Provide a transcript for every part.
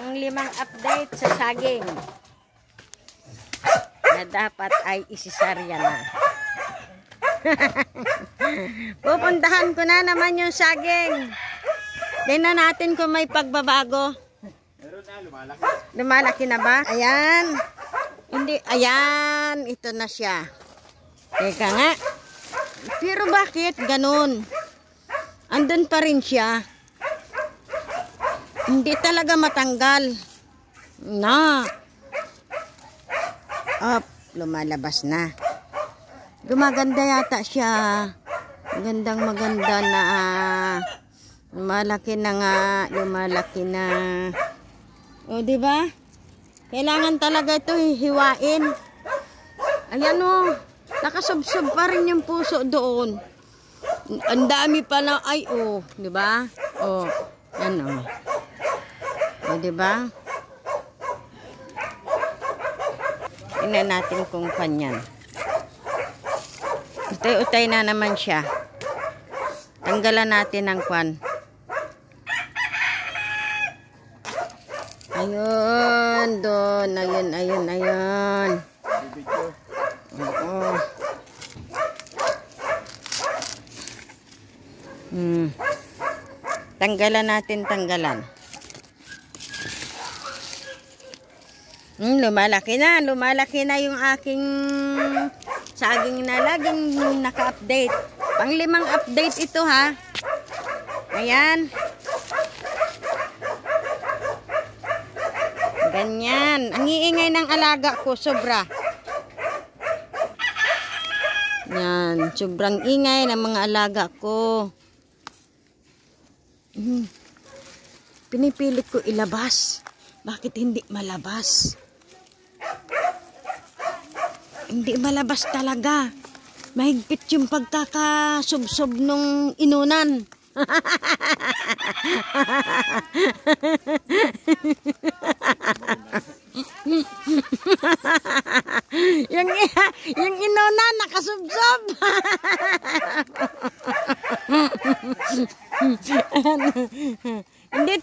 Pang-limang update sa saging na dapat ay isisarya na. Pupuntahan ko na naman yung saging. Tingnan natin kung may pagbabago. Lumalaki na ba? Ayan. Hindi, ayan. Ito na siya. Teka nga. Pero bakit ganun? Andun pa rin siya. Hindi talaga matanggal. Na. Up, lumalabas na. Gumaganda yata siya. Magandang maganda na. Lumalaki na nga. Lumalaki na. O, diba? Kailangan talaga ito hiwain. Ayan o. Nakasubsob pa rin yung puso doon. Ang dami pala. Ay, o. Diba? O. Yan o. O, diba? Tingnan natin kung kanyan. Utay-utay na naman siya. Tanggalan natin ang kwan. Ayun, doon. Ayun, ayun, ayun. Oo. Tanggalan natin, tanggalan. Lumalaki na. Lumalaki na yung aking saging na laging naka-update. Pang-limang update ito, ha. Ayan. Ganyan. Ang iingay ng alaga ko, sobra. Yan. Sobrang ingay ng mga alaga ko. Pinipilit ko ilabas. Bakit hindi malabas? Hindi malabas talaga. Mahigpit yung pagkakasubsob nung inunan. yung inunan nakasubsob. Hindi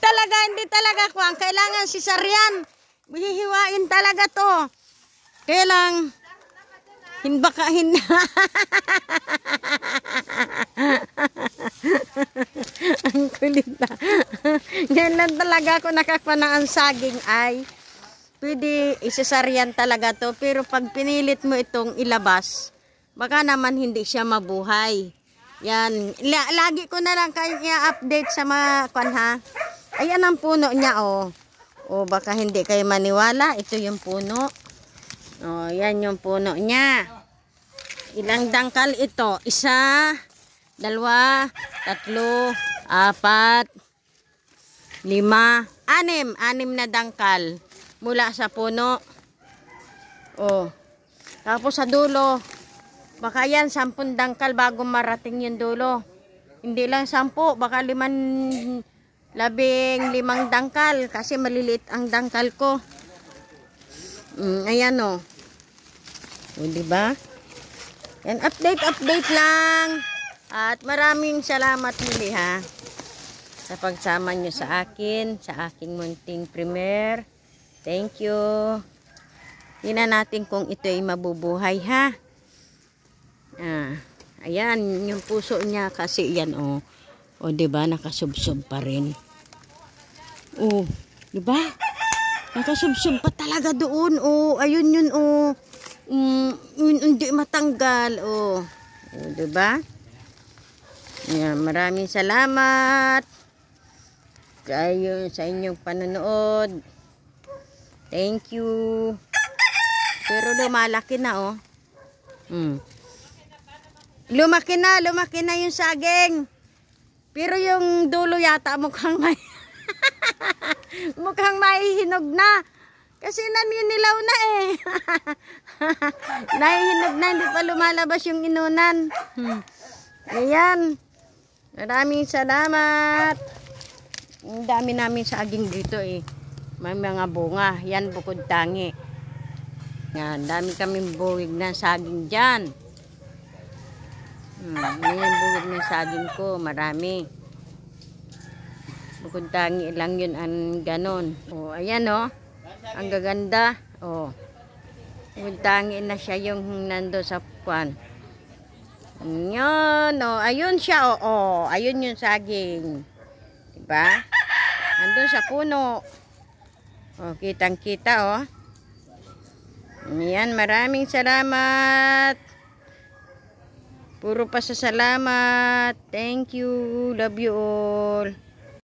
talaga kuwang. Kailangan sisaryan. Hihiwain talaga to. Kailang baka hindi. Ang kulit na. Ngayon lang talaga ako nakakpana ang saging ay pwede isasaryan talaga to. Pero pag pinilit mo itong ilabas, baka naman hindi siya mabuhay. Yan. Lagi ko na lang kayo i-update sa mga kwan, ha. Ayan ang puno niya, oh. O baka hindi kayo maniwala. Ito yung puno. O, yan yung puno niya. Ilang dangkal ito? 1, 2, 3, 4, 5, 6 na dangkal mula sa puno. O. Tapos sa dulo, baka yan 10 dangkal bago marating yung dulo. Hindi lang 10, baka 15 dangkal kasi maliliit ang dangkal ko. Ayan o. O, diba? Yan, update lang. At maraming salamat muli, ha, sa pagsama nyo sa akin, sa aking munting premiere. Thank you. Tingnan natin kung ito ay mabubuhay, ha. Ayan, yung puso niya kasi yan, o. O, diba? Nakasubsob pa rin. O, diba? Nakasubsob pa talaga doon, o. Ayun yun, o. Hindi matanggal, o. O, diba? Ayan, maraming salamat kayo sa inyong panonood. Thank you. Pero lumalaki na, oh. Lumaki na yung saging. Pero yung dulo yata mukhang may mukhang mahihinog na. Kasi naninilaw na eh. Nahihinog na, hindi pa lumalabas yung inunan. Ayan. Maraming salamat. Ang dami namin saging dito eh. May mga bunga. Yan bukod tangi. Yan, dami kaming buwig na saging dyan. Yan yung buwig ng saging ko. Marami. Bukod tangi lang yun ang ganon. O, ayan o. Ang gaganda. O. Bukod tangi na siya yung nando sa puwan. Yan o. Ayun siya o. O. Ayun yung saging. Diba? Andun sa puno. O, kitang kita o. Yan, maraming salamat. Puro pasasalamat. Thank you. Love you all.